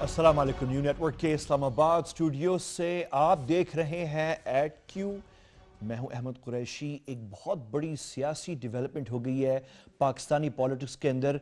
السلام علیکم، new net work کے اسلام آباد اسٹوڈیو سے آپ دیکھ رہے ہیں ایٹ کیو۔ میں ہوں احمد قریشی۔ ایک بہت بڑی سیاسی ڈیولپمنٹ ہو گئی ہے پاکستانی پولیٹکس کے اندر۔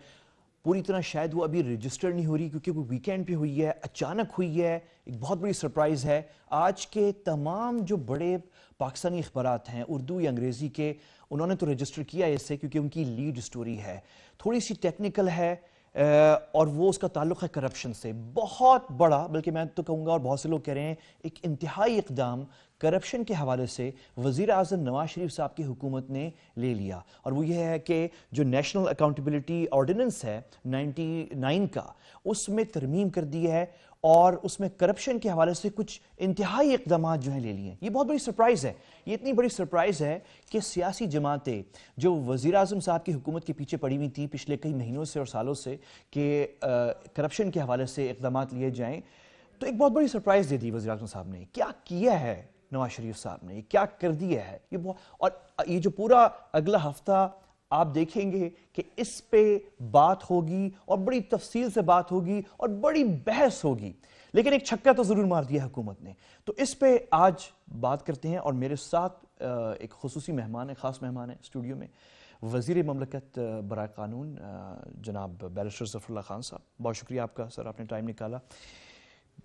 پوری طرح شاید وہ ابھی رجسٹر نہیں ہو رہی کیونکہ وہ ویکینڈ پہ ہوئی ہے، اچانک ہوئی ہے، ایک بہت بڑی سرپرائز ہے۔ آج کے تمام جو بڑے پاکستانی اخبارات ہیں اردو یا انگریزی کے، انہوں نے تو رجسٹر کیا ہے اس سے کیونکہ ان کی لیڈ سٹوری ہے، تھوڑی سی ٹیکنیکل ہے، اور وہ اس کا تعلق ہے کرپشن سے۔ بہت بڑا، بلکہ میں تو کہوں گا اور بہت سے لوگ کہہ رہے ہیں، ایک انتہائی اقدام کرپشن کے حوالے سے وزیر اعظم نواز شریف صاحب کی حکومت نے لے لیا، اور وہ یہ ہے کہ جو نیشنل اکاؤنٹیبلٹی آرڈیننس ہے 99 کا، اس میں ترمیم کر دی ہے اور اس میں کرپشن کے حوالے سے کچھ انتہائی اقدامات جو ہیں لے لیے ہیں۔ یہ بہت بڑی سرپرائز ہے، یہ اتنی بڑی سرپرائز ہے کہ سیاسی جماعتیں جو وزیر اعظم صاحب کی حکومت کے پیچھے پڑی ہوئی تھیں پچھلے کئی مہینوں سے اور سالوں سے کہ کرپشن کے حوالے سے اقدامات لیے جائیں، تو ایک بہت بڑی سرپرائز دے دی وزیر اعظم صاحب نے۔ کیا کیا ہے نواز شریف صاحب نے، کیا کر دیا ہے یہ اور یہ جو پورا اگلا ہفتہ آپ دیکھیں گے کہ اس پہ بات ہوگی اور بڑی تفصیل سے بات ہوگی اور بڑی بحث ہوگی، لیکن ایک چھکا تو ضرور مار دیا حکومت نے۔ تو اس پہ آج بات کرتے ہیں، اور میرے ساتھ ایک خصوصی مہمان ہے، خاص مہمان ہے اسٹوڈیو میں، وزیر مملکت برائے قانون جناب بیرسٹر ظفر اللہ خان صاحب۔ بہت شکریہ آپ کا سر، آپ نے ٹائم نکالا۔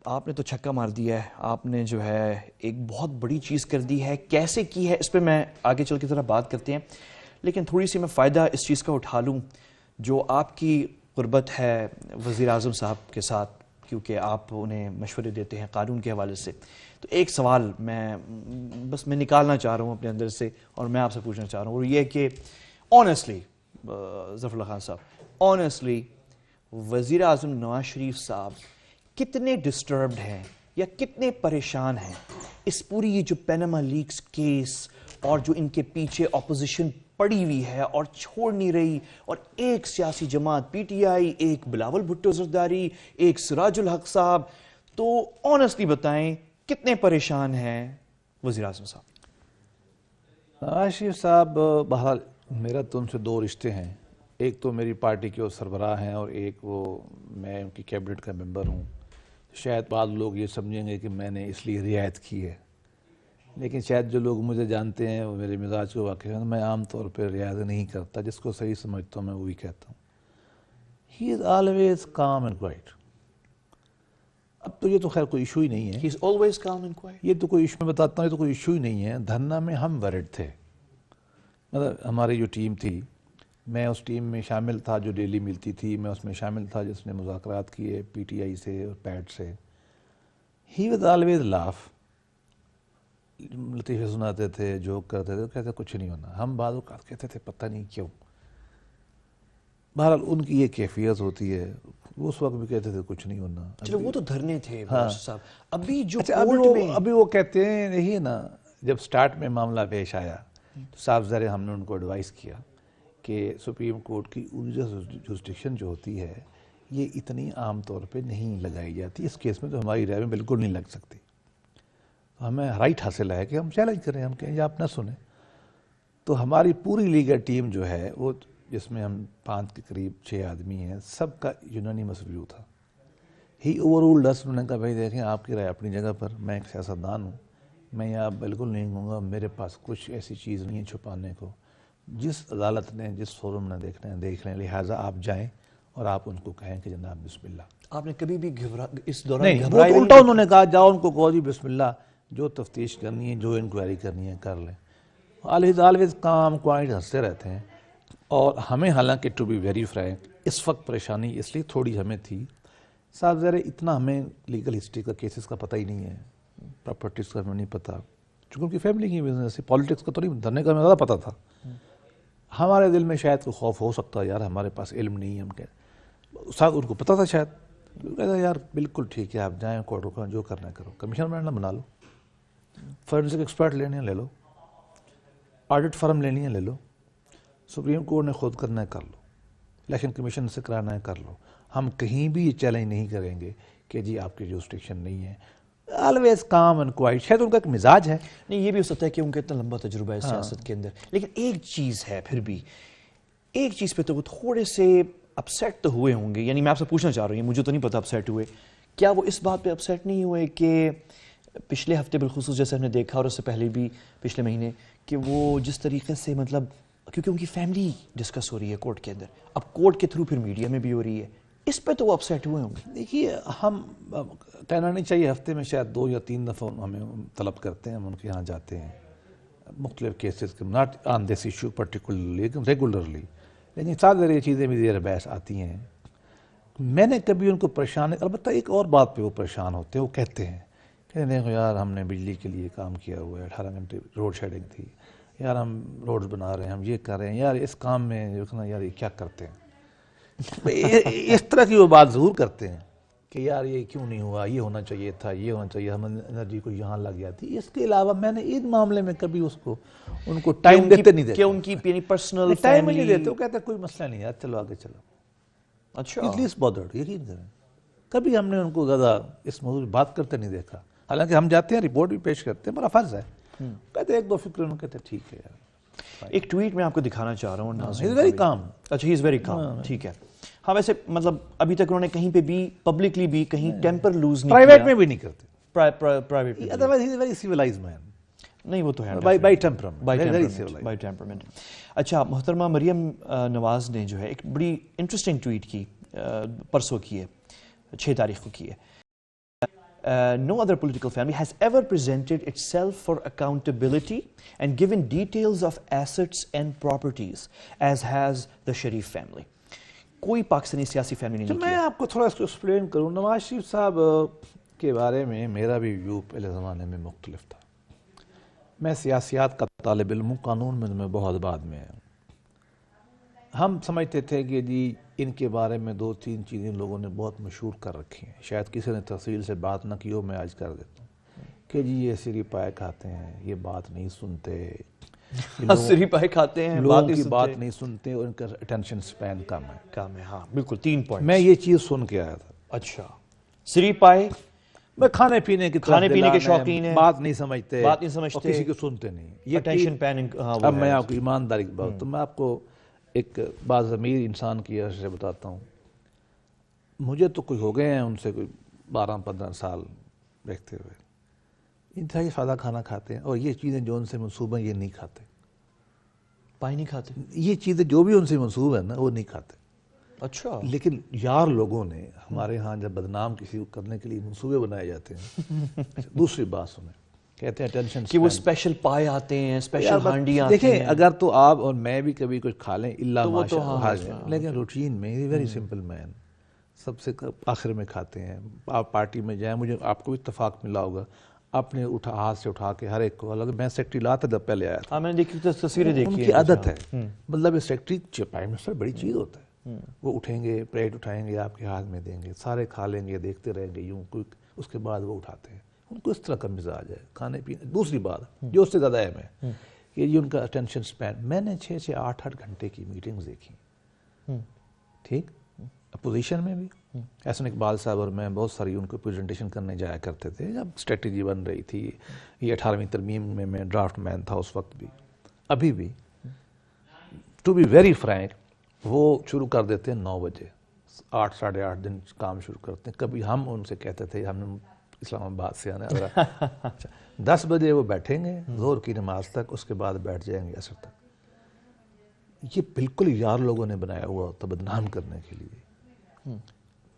آپ نے تو چھکا مار دیا ہے، آپ نے جو ہے ایک بہت بڑی چیز کر دی ہے۔ کیسے کی ہے اس پہ میں آگے چل کے ذرا بات کرتے ہیں، لیکن تھوڑی سی میں فائدہ اس چیز کا اٹھا لوں جو آپ کی قربت ہے وزیر اعظم صاحب کے ساتھ، کیونکہ آپ انہیں مشورے دیتے ہیں قانون کے حوالے سے۔ تو ایک سوال میں نکالنا چاہ رہا ہوں اپنے اندر سے، اور میں آپ سے پوچھنا چاہ رہا ہوں، اور یہ کہ آنیسٹلی ظفر اللہ خان صاحب، آنیسٹلی وزیر اعظم نواز شریف صاحب کتنے ڈسٹربڈ ہیں یا کتنے پریشان ہیں اس پوری یہ جو پیناما لیکس کیس اور جو ان کے پیچھے اپوزیشن پڑی ہوئی ہے اور چھوڑ نہیں رہی، اور ایک سیاسی جماعت پی ٹی آئی، ایک بلاول بھٹو زرداری، ایک سراج الحق صاحب، تو آنیسٹلی بتائیں کتنے پریشان ہیں وزیر اعظم صاحب؟ نواز شریف صاحب، بہرحال میرا تو ان سے دو رشتے ہیں، ایک تو میری پارٹی کے وہ سربراہ ہیں اور ایک وہ میں ان کی کیبنٹ کا ممبر ہوں۔ شاید بعض لوگ یہ سمجھیں گے کہ میں نے اس لیے رعایت کی ہے، لیکن شاید جو لوگ مجھے جانتے ہیں وہ میرے مزاج کو واقف ہیں، میں عام طور پہ رعایت نہیں کرتا، جس کو صحیح سمجھتا ہوں میں وہی کہتا ہوں۔ He is always calm and quiet. اب تو یہ تو خیر کوئی ایشو ہی نہیں ہے، He is always calm and quiet. یہ تو کوئی ایشو، میں بتاتا ہوں، یہ تو کوئی ایشو ہی نہیں ہے۔ دھرنا میں ہم ورڈ تھے، مطلب ہماری جو ٹیم تھی، میں اس ٹیم میں شامل تھا جو ڈیلی ملتی تھی، میں اس میں شامل تھا جس نے مذاکرات کیے پی ٹی آئی سے اور پیٹ سے۔ ہی واز آلویز لاف، لطیفے سناتے تھے، جوک کرتے تھے، کہتے کچھ نہیں ہونا۔ ہم بعض اوقات کہتے تھے پتہ نہیں کیوں۔ بہرحال ان کی یہ کیفیت ہوتی ہے، وہ اس وقت بھی کہتے تھے کچھ نہیں ہونا۔ چلو وہ تو دھرنے تھے صاحب، ابھی جو اچھا، ابھی وہ کہتے ہیں نہیں نا، جب سٹارٹ میں معاملہ پیش آیا تو صاحب ذرا ہم نے ان کو ایڈوائز کیا کہ سپریم کورٹ کی جورسڈکشن جو ہوتی ہے یہ اتنی عام طور پہ نہیں لگائی جاتی، اس کیس میں تو ہماری رائے میں بالکل نہیں لگ سکتی۔ ہمیں رائٹ حاصل ہے کہ ہم چیلنج کریں، ہم کہیں یا آپ نہ سنیں۔ تو ہماری پوری لیگل ٹیم جو ہے وہ، جس میں ہم 5 کے قریب 6 آدمی ہیں، سب کا یونانیمس ویو تھا۔ ہی اوور رولڈ اس، انہوں نے کہا بھائی دیکھیں آپ کی رائے اپنی جگہ پر، میں ایک سیاستدان ہوں، میں یہاں بالکل نہیں کہوں گا، میرے پاس کچھ ایسی چیز نہیں ہے چھپانے کو، جس عدالت نے جس فورم نے دیکھنا ہے دیکھ لیں، لہٰذا آپ جائیں اور آپ ان کو کہیں کہ جناب بسم اللہ۔ آپ نے کبھی بھی اس دوران نہیں، وہ تو الٹا انہوں نے کہا جاؤ ان کو کہو جی بسم اللہ، جو تفتیش کرنی ہے، جو انکوائری کرنی ہے کر لیں۔ آلویز کام کوائٹ ہنستے رہتے ہیں۔ اور ہمیں حالانکہ ٹو بی ویری فرینک اس وقت پریشانی اس لیے تھوڑی ہمیں تھی، صاحب ذرا اتنا ہمیں لیگل ہسٹری کا کیسز کا پتہ ہی نہیں ہے، پراپرٹیز کا ہمیں نہیں پتہ، چونکہ ان کی فیملی کی بزنس ہے، پالیٹکس کا تو نہیں، دھرنے کا ہمیں زیادہ پتہ تھا۔ ہمارے دل میں شاید کوئی خوف ہو سکتا ہے، یار ہمارے پاس علم نہیں ہے، ہم کہہ صاحب ان کو پتہ تھا شاید، کہتا یار بالکل ٹھیک ہے، آپ جائیں کورٹ کو جو کرنا ہے کرو، کمیشن بنانا بنا لو، فورنسک ایکسپرٹ لینے ہیں لے لو، آڈٹ فرم لینی ہے لے لو، سپریم کورٹ نے خود کرنا ہے کر لو، الیکشن کمیشن سے کرانا ہے کر لو، ہم کہیں بھی یہ چیلنج نہیں کریں گے کہ جی آپ کی جورسڈکشن نہیں ہے۔ آلویز کام اینڈ کوائٹ، شاید ان کا ایک مزاج ہے۔ نہیں، یہ بھی ہو سکتا ہے کہ ان کا اتنا لمبا تجربہ ہے سیاست کے اندر، لیکن ایک چیز ہے پھر بھی، ایک چیز پہ تو وہ تھوڑے سے اپسیٹ تو ہوئے ہوں گے، یعنی میں آپ سے پوچھنا چاہ رہا ہوں، مجھے تو نہیں پتا اپسیٹ ہوئے کیا وہ اس بات پہ اپسیٹ نہیں ہوئے کہ پچھلے ہفتے بالخصوص جیسے ہم نے دیکھا اور اس سے پہلے بھی پچھلے مہینے کہ وہ جس طریقے سے مطلب کیونکہ ان کی فیملی ڈسکس ہو رہی ہے کورٹ کے اندر، اب کورٹ کے تھرو پھر میڈیا میں بھی ہو رہی ہے، اس پہ تو وہ اپسیٹ ہوئے ہوں گے؟ دیکھیے ہم کہنا نہیں چاہیے، ہفتے میں شاید 2 یا 3 دفعہ ہمیں طلب کرتے ہیں، ہم ان کے یہاں جاتے ہیں مختلف کیسز کے، not on this issue particularly لیکن ریگولرلی، لیکن ساتھ یہ چیزیں بھی زیر بحث آتی ہیں۔ میں نے کبھی ان کو پریشان، البتہ ایک اور بات پہ وہ پریشان ہوتے ہیں، وہ کہتے ہیں کہ دیکھو یار ہم نے بجلی کے لیے کام کیا ہوا ہے، 18 گھنٹے روڈ شیڈنگ تھی، یار ہم روڈز بنا رہے ہیں، ہم یہ کر رہے ہیں، یار اس کام میں یار یہ کیا کرتے ہیں، اس طرح کی وہ بات ضرور کرتے ہیں کہ یار یہ کیوں نہیں ہوا، یہ ہونا چاہیے تھا، یہ ہونا چاہیے، ہم انرجی کو یہاں لگ جاتی۔ اس کے علاوہ میں نے اس معاملے میں کبھی ان کو ٹائم دیتے نہیں دیتے، کہ ان کی پرسنل ٹائم نہیں دیتے، وہ کہتے ہیں کوئی مسئلہ نہیں یار چلو آگے چلو، اچھا ایٹلیسٹ بادرڈ، یقین کریں کبھی ہم نے ان کو زیادہ اس موضوع پہ بات کرتے نہیں دیکھا، حالانکہ ہم جاتے ہیں رپورٹ بھی پیش کرتے ہیں، ہمارا فرض ہے، کہتے ہیں 1-2 فکر ان کہتے ہیں ٹھیک ہے یار۔ ایک ٹویٹ میں آپ کو دکھانا چاہ رہا ہوں ناظرین، ویری کام، اچھا ہی از ویری کام، ٹھیک ہے۔ ہاں ویسے مطلب ابھی تک انہوں نے کہیں پہ بھی پبلکلی بھی کہیں ٹیمپر لوز نہیں پرائیویٹ میں بھی نہیں کرتے، پرائیویٹ میں otherwise he is very civilised man, نہیں، وہ تو ہے بائی ٹیمپرامنٹ، بائی ٹیمپرمنٹ۔ اچھا محترمہ مریم نواز نے جو ہے ایک بڑی انٹرسٹنگ ٹویٹ کی، پرسوں کی ہے، 6 تاریخ کو کی ہے۔ No other political family has ever presented itself for accountability and given details of assets and properties as has the Sharif family. کوئی پاکستانی سیاسی فیملی نہیں میں آپ کو تھوڑا اس کو ایکسپلین کروں۔ نواز شریف صاحب کے بارے میں میرا بھی ویو پہلے زمانے میں مختلف تھا، میں سیاسیات کا طالب علم ہوں، قانون میں بہت بعد میں ہے۔ ہم سمجھتے تھے کہ جی ان کے بارے میں 2-3 چیزیں لوگوں نے بہت مشہور کر رکھی ہیں، شاید کسی نے تفصیل سے بات نہ کی ہو، میں آج کر دیتا ہوں کہ جی یہ سری پائے کھاتے ہیں، یہ بات نہیں سنتے، سری پائے کھاتے ہیں، لوگوں کی بات نہیں سنتے، اور ان کا اٹینشن سپین کم ہے۔ کام ہے، ہاں بالکل 3 پوائنٹ۔ میں یہ چیز سن کے آیا تھا۔ اچھا، سری پائے میں کھانے پینے کی کھانے پینے کے شوقین ہیں، بات نہیں سمجھتے، بات نہیں سمجھتے، اور کسی کو سنتے نہیں، یہ اٹینشن پیننگ۔ اب میں آپ کو ایمانداری کی بات، تو میں آپ کو ایک باضمیر انسان کی حیثیت سے بتاتا ہوں، مجھے تو کوئی ہو گئے ہیں ان سے کوئی 12-15 سال دیکھتے ہوئے، انتہائی سادہ کھانا کھاتے ہیں، اور یہ چیزیں جو ان سے منسوب ہیں یہ نہیں کھاتے، پائے نہیں کھاتے، یہ چیزیں جو بھی ان سے منسوب ہیں نا وہ نہیں کھاتے۔ اچھا، لیکن یار لوگوں نے ہمارے ہاں جب بدنام کسی کو کرنے کے لیے منصوبے بنائے جاتے ہیں، دوسری بات سنیں، کہتے ہیں ٹینشن کہ وہ اسپیشل پائے آتے ہیں، اسپیشل ہانڈی آتے ہیں۔ دیکھیں اگر تو آپ اور میں بھی کبھی کچھ کھا لیں اللہ ماشاءاللہ، لیکن روٹین میں ویری سمپل مین سب سے آخر میں کھاتے ہیں۔ آپ پارٹی میں جائیں، مجھے آپ کو اتفاق ملا ہوگا، اپنے ہاتھ سے اٹھا کے ہر ایک کو، الگ میں سیکٹری لاتا جب پہلے آیا تھا، ہاں میں نے دیکھی تصویریں دیکھی، ان کی عادت ہے، مطلب سیکٹری پرائم منسٹر بڑی چیز ہوتا ہے، وہ اٹھیں گے، پلیٹ اٹھائیں گے، آپ کے ہاتھ میں دیں گے، سارے کھا لیں گے، دیکھتے رہیں گے یوں، اس کے بعد وہ اٹھاتے ہیں، ان کو اس طرح کا مزاج ہے کھانے پینے۔ دوسری بات جو اس سے زیادہ اہم ہے کہ یہ ان کا اٹینشن سپین، میں نے 6-8 گھنٹے کی میٹنگز دیکھی، ٹھیک، اپوزیشن میں بھی احسن اقبال صاحب اور میں بہت ساری ان کو پریزنٹیشن کرنے جایا کرتے تھے جب اسٹریٹجی بن رہی تھی، یہ 18ویں ترمیم میں ڈرافٹ مین تھا اس وقت بھی، ابھی بھی، ٹو بی ویری فرینک وہ شروع کر دیتے ہیں 9 بجے، 8-8:30 دن کام شروع کرتے ہیں۔ کبھی ہم ان سے کہتے تھے، ہم نے اسلام آباد سے آنا ہے، 10 بجے وہ بیٹھیں گے ظہر کی نماز تک، اس کے بعد بیٹھ جائیں گے عصر تک۔ یہ بالکل یار لوگوں نے بنایا ہوا ہوتا بدنام کرنے کے لیے،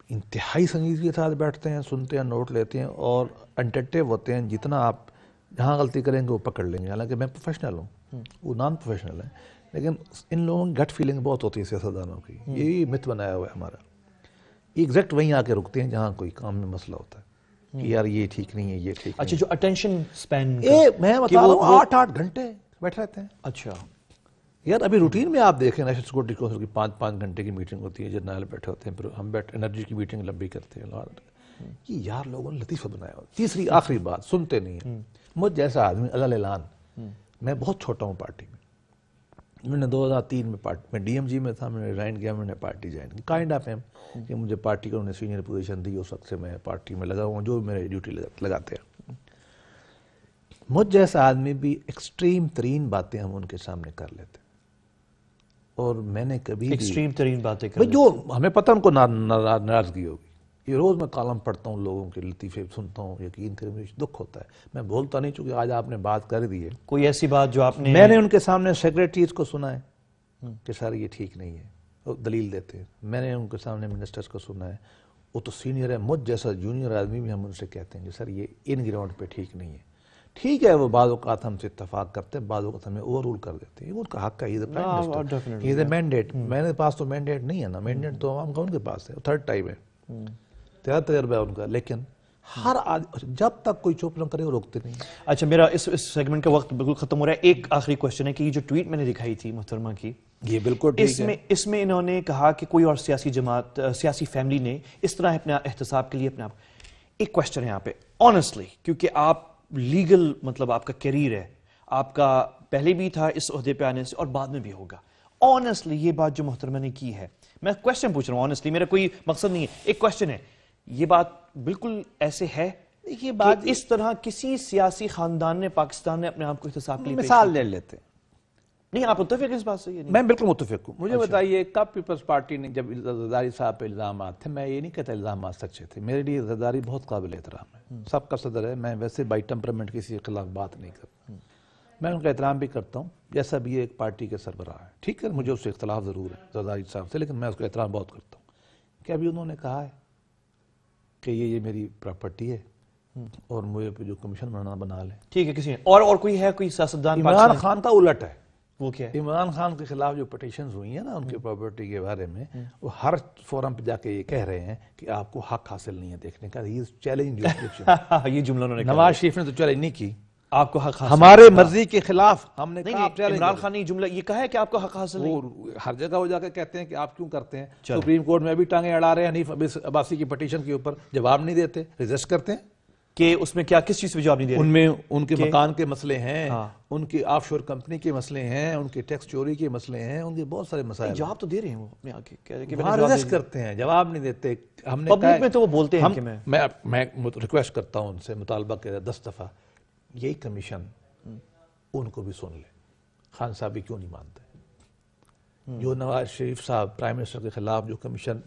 انتہائی سنجیدگی کے ساتھ بیٹھتے ہیں، سنتے ہیں، نوٹ لیتے ہیں، اور انٹینٹیو ہوتے ہیں، جتنا آپ جہاں غلطی کریں گے وہ پکڑ لیں گے۔ حالانکہ میں پروفیشنل ہوں، وہ نان پروفیشنل ہیں، لیکن ان لوگوں کی گٹ فیلنگ بہت ہوتی ہے سیاستدانوں کی، یہی مت بنایا ہوا ہے ہمارا، ایگزیکٹ وہیں آ کے رکتے ہیں جہاں کوئی کام میں مسئلہ ہوتا ہے کہ یار یہ ٹھیک نہیں ہے، یہ ٹھیک نہیں۔ اچھا، جو اٹینشن سپین، میں بتا رہا ہوں 8-8 گھنٹے بیٹھ رہتے ہیں۔ اچھا یار ابھی روٹین میں آپ دیکھیں نیشنل سیکورٹی کونسل کی 5-5 گھنٹے کی میٹنگ ہوتی ہے، جرنیل بیٹھے ہوتے ہیں، پھر ہم انرجی کی میٹنگ لمبی کرتے ہیں، یہ یار لوگوں نے لطیفہ بنایا ہوا۔ تیسری آخری بات، سنتے نہیں ہیں، مجھ جیسا آدمی علل اعلان، میں بہت چھوٹا ہوں پارٹی میں نے 2003 میں میں ڈی ایم جی میں تھا، میں نے ریزائن کیا، میں نے پارٹی جوائن کی، کائنڈ آف ایم کہ مجھے پارٹی کو انہوں نے سینئر پوزیشن دی، اس وقت سے میں پارٹی میں لگا ہوں، جو میرے ڈیوٹی لگاتے ہیں۔ مجھ جیسا آدمی بھی ایکسٹریم ترین باتیں ہم ان کے سامنے کر لیتے، اور میں نے کبھی ایکسٹریم ترین باتیں کر جو ہمیں پتہ ان کو ناراضگی ہوگی، یہ روز میں کالم پڑھتا ہوں، لوگوں کے لطیفے سنتا ہوں، یقین کریں مجھے دکھ ہوتا ہے. میں بولتا نہیں چونکہ آج آپ نے بات کر دی ہے. کوئی ایسی بات جو آپ نے میں نے ان کے سامنے سیکریٹریز کو سنا ہے کہ سر یہ ٹھیک نہیں ہے، وہ دلیل دیتے ہیں. میں نے ان کے سامنے منسٹرز کو سنا ہے، وہ تو سینئر ہے، مجھ جیسا جونیئر آدمی بھی ہم ان سے کہتے ہیں کہ سر یہ ان گراؤنڈ پہ ٹھیک نہیں ہے. ٹھیک ہے، وہ بعض اوقات ہم سے اتفاق کرتے ہیں، بعض اوقات ہمیں اوور رول کر دیتے ہیں. ان کا حق ہے، یہ مینڈیٹ. میرے پاس تو مینڈیٹ نہیں ہے نا، مینڈیٹ تو عوام کا ان کے پاس ہے، تھرڈ ٹائم ہے، تیرا تجربہ ہے ان کا. لیکن ہر جب تک کوئی چپ نہ کرے وہ روکتے نہیں. اچھا، میرا اس سیگمنٹ کا وقت بالکل ختم ہو رہا ہے. ایک آخری کوشچن ہے کہ یہ جو ٹویٹ میں نے دکھائی تھی محترمہ کی، یہ بالکل ٹھیک ہے. اس میں انہوں نے کہا کہ کوئی اور سیاسی جماعت، سیاسی فیملی نے اس طرح اپنے احتساب کے لیے اپنے آپ. ایک کوشچن ہے یہاں پہ آنیسٹلی، کیونکہ آپ لیگل مطلب آپ کا کیریئر ہے، آپ کا پہلے بھی تھا اس عہدے پہ آنے سے اور بعد میں بھی ہوگا. آنیسٹلی یہ بات جو محترمہ نے کی ہے، میں کوشچن پوچھ رہا ہوں آنیسٹلی، میرا کوئی مقصد نہیں ہے، ایک کوشچن ہے، یہ بات بالکل ایسے ہے یہ بات کہ اس طرح کسی سیاسی خاندان نے پاکستان نے اپنے آپ کو احتساب کے لیے مثال لے لیتے ہیں. نہیں، آپ متفق اس بات سے؟ یہ نہیں، میں بالکل متفق ہوں. مجھے بتائیے کب پیپلز پارٹی نے جب زرداری صاحب پہ الزامات تھے، میں یہ نہیں کہتا الزامات سچے تھے، میرے لیے زرداری بہت قابل احترام ہے، سب کا صدر ہے، میں ویسے بائی ٹیمپرامنٹ کسی کے خلاف بات نہیں کرتا، میں ان کا احترام بھی کرتا ہوں جیسا بھی یہ ایک پارٹی کے سربراہ ہے. ٹھیک ہے، مجھے اس سے اختلاف ضرور ہے زرداری صاحب سے، لیکن میں اس کا احترام بہت کرتا ہوں. کہ ابھی انہوں نے کہا ہے کہ یہ میری پراپرٹی ہے اور مجھے پہ جو کمیشن بنا لیں. ٹھیک ہے، کسی نے اور کوئی ہے، کوئی سیاستدان؟ عمران خان کا الٹ ہے. وہ کیا ہے؟ عمران خان کے خلاف جو پٹیشنز ہوئی ہیں نا ان کی پراپرٹی کے بارے میں، وہ ہر فورم پہ جا کے یہ کہہ رہے ہیں کہ آپ کو حق حاصل نہیں ہے دیکھنے کا. ہی از چیلنج. یہ جملہ انہوں نے کہا. نواز شریف نے تو چیلنج نہیں کی، آپ کو حق حاصل ہمارے مرضی کے خلاف. ہم نے کہا عمران خان نے یہ جملہ یہ کہا ہے کہ آپ کو حق حاصل نہیں. وہ ہر جگہ وہ جا کے کہتے ہیں کہ آپ کیوں کرتے ہیں. سپریم کورٹ میں بھی ٹانگیں اڑا رہے ہیں حنیف عباسی کی پٹیشن کے اوپر، جواب نہیں دیتے، ریزسٹ کرتے ہیں. کہ اس میں کیا کس چیز پہ جواب نہیں دے رہے؟ ان میں ان کے مکان کے مسئلے ہیں، ان کی آف شور کمپنی کے مسئلے ہیں، ان کے ٹیکس چوری کے مسئلے ہیں، ان کے بہت سارے مسائل. جواب تو دے رہے ہیں وہ اپنے آگے، کہہ رہے ہیں کہ ریزسٹ کرتے ہیں، جواب نہیں دیتے. ہم نے پبلک میں تو وہ بولتے ہیں کہ میں ریکویسٹ کرتا ہوں ان سے، مطالبہ کر 10 دفعہ یہی کمیشن ان کو بھی سن لے. خان صاحب بھی کیوں نہیں مانتے؟ جو نواز شریف صاحب پرائم منسٹر کے خلاف جو کمیشن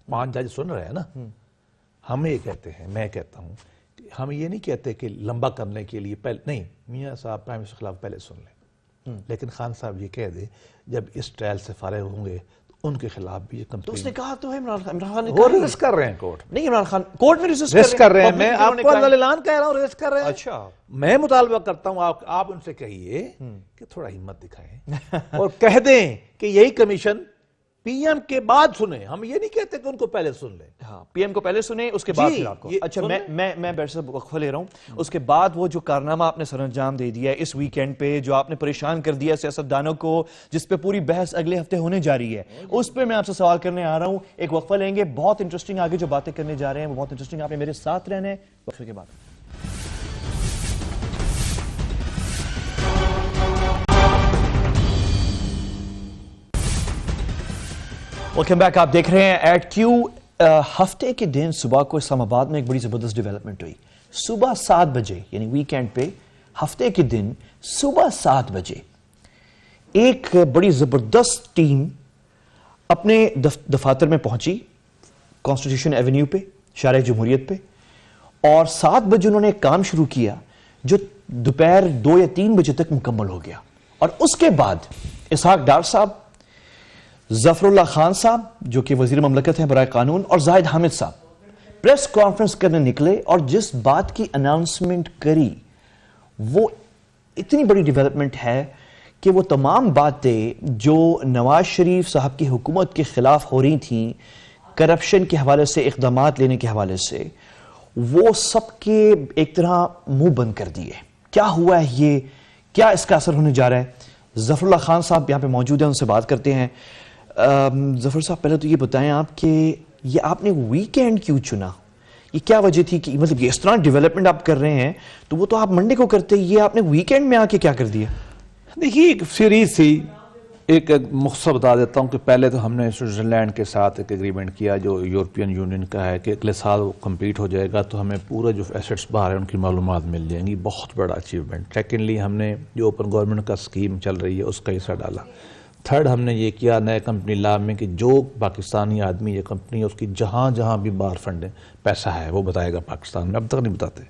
5 جج سن رہے ہیں نا، ہم یہ کہتے ہیں، میں کہتا ہوں کہ ہم یہ نہیں کہتے کہ لمبا کرنے کے لیے پہلے نہیں، میاں صاحب پرائم منسٹر کے خلاف پہلے سن لیں، لیکن خان صاحب یہ کہہ دے جب اس ٹرائل سے فارغ ہوں گے تو ان کے خلاف بھی یہ تو کمپلین. اس نے کہا تو ہے عمران خان نے وہ ریزسٹ کر رہے ہیں کورٹ. نہیں، عمران خان کورٹ میں ریزسٹ کر رہے ہیں. میں آپ کو اعلان کہہ رہا ہوں، ریزسٹ کر رہے ہیں. اچھا، میں مطالبہ کرتا ہوں آپ ان سے کہیے کہ تھوڑا ہمت دکھائیں اور کہہ دیں کہ یہی کمیشن پی ایم کے بعد سنیں. ہم یہ نہیں کہتے کہ ان کو پہلے سن لیں. ہاں، پی ایم کو پہلے سنیں، اس کے بعد پھر آپ کو. اچھا، میں بیٹھ سے وقفہ لے رہا ہوں. اس کے بعد وہ جو کارنامہ آپ نے سر انجام دے دیا ہے اس ویکینڈ پہ، جو آپ نے پریشان کر دیا سیاستدانوں کو، جس پہ پوری بحث اگلے ہفتے ہونے جا رہی ہے، اس پہ میں آپ سے سوال کرنے آ رہا ہوں. ایک وقفہ لیں گے، بہت انٹرسٹنگ آگے جو باتیں کرنے جا رہے ہیں وہ بہت انٹرسٹنگ. آپ نے میرے ساتھ رہنا ہے وقفے کے بعد. Welcome back. آپ دیکھ رہے ہیں ایٹ کیو. ہفتے کے دن صبح کو اسلام آباد میں ایک بڑی زبردست ڈیولپمنٹ ہوئی. صبح 7 بجے یعنی ویکینڈ پہ ہفتے کے دن صبح 7 بجے ایک بڑی زبردست ٹیم اپنے دفاتر میں پہنچی کانسٹیٹیوشن ایونیو پہ، شارع جمہوریت پہ، اور 7 بجے انہوں نے ایک کام شروع کیا جو دوپہر 2 یا 3 بجے تک مکمل ہو گیا. اور اس کے بعد اسحاق ڈار صاحب، ظفر اللہ خان صاحب جو کہ وزیر مملکت ہیں برائے قانون، اور زاہد حامد صاحب پریس کانفرنس کرنے نکلے اور جس بات کی اناؤنسمنٹ کری وہ اتنی بڑی ڈیولپمنٹ ہے کہ وہ تمام باتیں جو نواز شریف صاحب کی حکومت کے خلاف ہو رہی تھیں، کرپشن کے حوالے سے، اقدامات لینے کے حوالے سے، وہ سب کے ایک طرح منہ بند کر دیے. کیا ہوا ہے، یہ کیا اس کا اثر ہونے جا رہا ہے؟ ظفر اللہ خان صاحب یہاں پہ موجود ہیں، ان سے بات کرتے ہیں. ظفر صاحب، پہلے تو یہ بتائیں آپ کہ یہ آپ نے ویکینڈ کیوں چنا؟ یہ کیا وجہ تھی کہ مطلب یہ اس طرح ڈیولپمنٹ آپ کر رہے ہیں تو وہ تو آپ منڈے کو کرتے، یہ آپ نے ویکینڈ میں آ کے کیا کر دیا؟ دیکھیے ایک سیریز تھی. ایک مختصر بتا دیتا ہوں کہ پہلے تو ہم نے سوئٹزرلینڈ کے ساتھ ایک ایگریمنٹ کیا جو یورپین یونین کا ہے کہ اگلے سال وہ کمپلیٹ ہو جائے گا تو ہمیں پورا جو ایسٹس باہر ہیں ان کی معلومات مل جائیں گی. بہت بڑا اچیومنٹ. سیکنڈلی ہم نے جو اوپن گورنمنٹ کا اسکیم چل رہی ہے اس کا حصہ ڈالا. تھرڈ ہم نے یہ کیا نئے کمپنی لا میں کہ جو پاکستانی آدمی یہ کمپنی ہے اس کی جہاں جہاں بھی باہر فنڈنگ پیسہ ہے وہ بتائے گا پاکستان میں، اب تک نہیں بتاتے،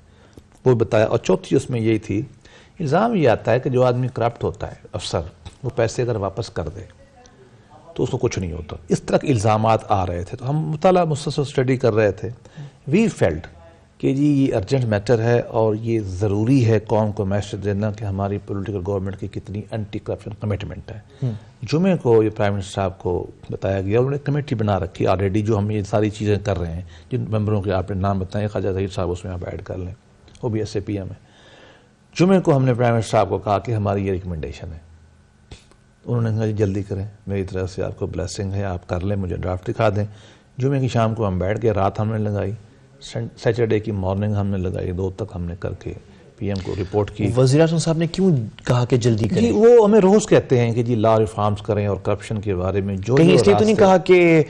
وہ بتایا. اور چوتھی اس میں یہی تھی، الزام یہ آتا ہے کہ جو آدمی کرپٹ ہوتا ہے افسر، وہ پیسے اگر واپس کر دے تو اس کو کچھ نہیں ہوتا. اس طرح کے الزامات آ رہے تھے، تو ہم مطالعہ مسلسل اسٹڈی کر رہے تھے. وی فیلڈ کہ جی یہ ارجنٹ میٹر ہے اور یہ ضروری ہے قوم کو میسج دینا کہ ہماری پولیٹیکل گورنمنٹ کی کتنی اینٹی کرپشن کمٹمنٹ ہے. جمعے کو یہ پرائم منسٹر صاحب کو بتایا گیا، انہوں نے کمیٹی بنا رکھی آلریڈی، جو ہم یہ ساری چیزیں کر رہے ہیں. جن ممبروں کے آپ نے نام بتائیں، خواجہ ظہیر صاحب اس میں آپ ایڈ کر لیں، وہ بھی SAPM ہے. جمعے کو ہم نے پرائم منسٹر صاحب کو کہا کہ ہماری یہ ریکمنڈیشن ہے. انہوں نے کہا جی جلدی کریں، میری طرف سے آپ کو بلیسنگ ہے، آپ کر لیں، مجھے ڈرافٹ دکھا دیں. جمعے کی شام کو ہم بیٹھ گئے، رات ہم نے لگائی، سیٹرڈے کی مارننگ ہم نے لگائی، 2 تک ہم نے کر کے PM کو رپورٹ کی. وزیر اعظم صاحب نے کیوں کہا کہ جلدی کریں؟ جی وہ ہمیں روز کہتے ہیں کہ جی لا ریفارمز کریں اور کرپشن کے بارے میں جو کہیں اس لیے تو نہیں کہا کہ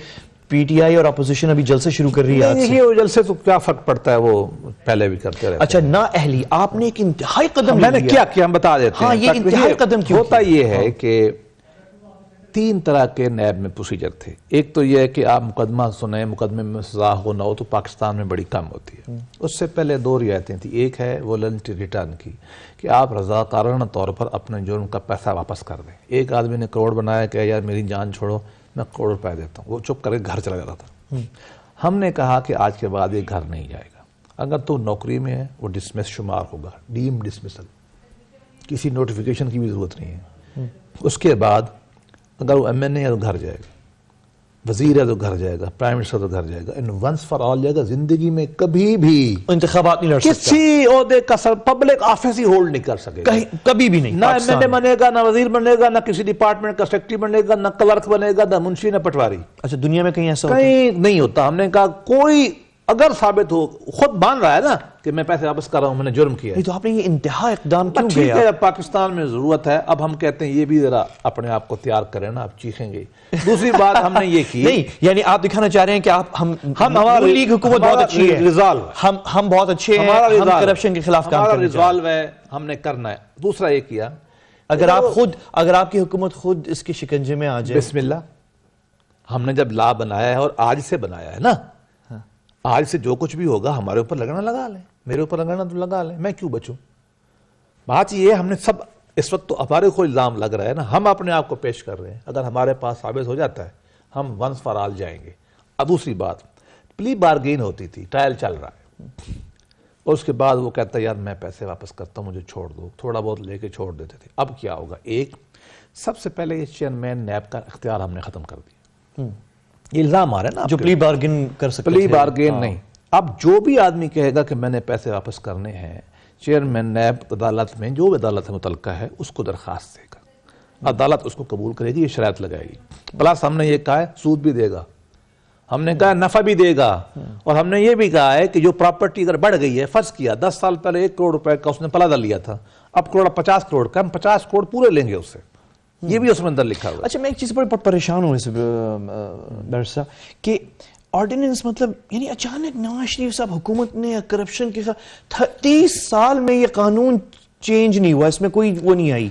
PTI اور اپوزیشن ابھی جلسے شروع کر رہی ہے آج سے؟ یہ جلسے تو کیا فرق پڑتا ہے، وہ پہلے بھی کرتے رہتے. اچھا نا اہلی، آپ نے ایک انتہائی قدم میں نے کیا ہم بتا دیتے ہیں. ہاں یہ انتہائی قدم کیوں ہوتا یہ ہے کہ 3 طرح کے نیب میں پروسیجر تھے. ایک تو یہ ہے کہ آپ مقدمہ سنیں، مقدمے میں سزا ہو نہ ہو تو پاکستان میں بڑی کم ہوتی ہے. اس سے پہلے 2 رعایتیں تھیں. ایک ہے والنٹری ریٹرن کی، کہ آپ رضاکارانہ طور پر اپنے جرم کا پیسہ واپس کر دیں. ایک آدمی نے کروڑ بنایا کہ یار میری جان چھوڑو، میں کروڑ روپے دیتا ہوں، وہ چپ کر کے گھر چلا جاتا تھا. ہم نے کہا کہ آج کے بعد یہ گھر نہیں جائے گا. اگر تو نوکری میں ہے وہ ڈسمس شمار ہوگا، ڈیم ڈسمسل، کسی نوٹیفیکیشن کی بھی ضرورت نہیں ہے. اس کے بعد اگر وہ MNA ہے تو گھر جائے گا، وزیر ہے تو گھر جائے گا، پرائم منسٹر تو گھر جائے گا، ان ونس فار آل جائے گا. زندگی میں کبھی بھی انتخابات نہیں لڑ سکتا، کسی عہدے کا پبلک آفس ہی ہولڈ نہیں کر سکے گا، کبھی بھی نہیں. نہ MNA بنے گا، نہ وزیر بنے گا، نہ کسی ڈپارٹمنٹ کا سیکرٹری بنے گا، نہ کلرک بنے گا، نہ منشی، نہ پٹواری. اچھا دنیا میں کہیں ایسا ہوتا ہے؟ کہیں نہیں ہوتا. ہم نے کہا کوئی اگر ثابت ہو، خود مان رہا ہے نا کہ میں پیسے واپس کر رہا ہوں، میں نے جرم کیا ہے. تو آپ نے یہ انتہا اقدام کیوں ٹھیک کیا؟ ہے پاکستان میں ضرورت ہے. اب ہم کہتے ہیں یہ بھی ذرا اپنے آپ کو تیار کریں نا، آپ چیخیں گے. دوسری بات ہم نے یہ کی، نہیں یعنی آپ دکھانا چاہ رہے ہیں کہ ہم ہماری لیگ حکومت بہت اچھی ہے، ریزالو، ہم بہت اچھے ہیں، ہم کرپشن کے خلاف کام کرنا چاہتے ہیں. ریزالو ہے، ہم نے کرنا ہے. دوسرا یہ کیا، اگر آپ کی حکومت خود اس کے شکنجے میں آ جائے، بسم اللہ. ہم نے جب لا بنایا ہے اور آج سے بنایا ہے نا، آج سے جو کچھ بھی ہوگا ہمارے اوپر لگانا لگا لیں، میرے اوپر لگانا تو لگا لیں، میں کیوں بچوں. بات یہ ہم نے سب اس وقت تو ہمارے کو الزام لگ رہا ہے نا، ہم اپنے آپ کو پیش کر رہے ہیں. اگر ہمارے پاس ثابت ہو جاتا ہے ہم ونس فار آل جائیں گے. اب دوسری بات، پلی بارگین ہوتی تھی، ٹرائل چل رہا ہے، اور اس کے بعد وہ کہتا ہے یار میں پیسے واپس کرتا ہوں، مجھے چھوڑ دو. تھوڑا بہت لے کے چھوڑ دیتے تھے. اب کیا ہوگا؟ ایک سب سے پہلے یہ چیئرمین نیب کا اختیار ہم نے ختم کر دیا. یہ الزام آ رہا ہے نا، جو پلی بارگن کر سکتے پلی بارگین نہیں. اب جو بھی آدمی کہے گا کہ میں نے پیسے واپس کرنے ہیں، چیئرمین نیب عدالت میں جو عدالت متعلقہ ہے اس کو درخواست دے گا، عدالت اس کو قبول کرے گی، یہ شرائط لگائے گی. پلس ہم نے یہ کہا ہے سود بھی دے گا، ہم نے کہا نفع بھی دے گا، اور ہم نے یہ بھی کہا ہے کہ جو پراپرٹی اگر بڑھ گئی ہے، فرض کیا 10 سال پہلے 1 کروڑ روپے کا اس نے پلازہ لیا تھا، اب 50 کروڑ کا، ہم 50 کروڑ پورے لیں گے اس سے. یہ بھی اس میں اندر لکھا ہوا ہے. اچھا میں ایک چیز پر پریشان ہوں اس بیرسٹر صاحب کہ آرڈیننس مطلب یعنی اچانک نواز شریف صاحب حکومت نے کرپشن کے خلاف 30 سال میں یہ قانون چینج نہیں ہوا، اس میں کوئی وہ نہیں آئی.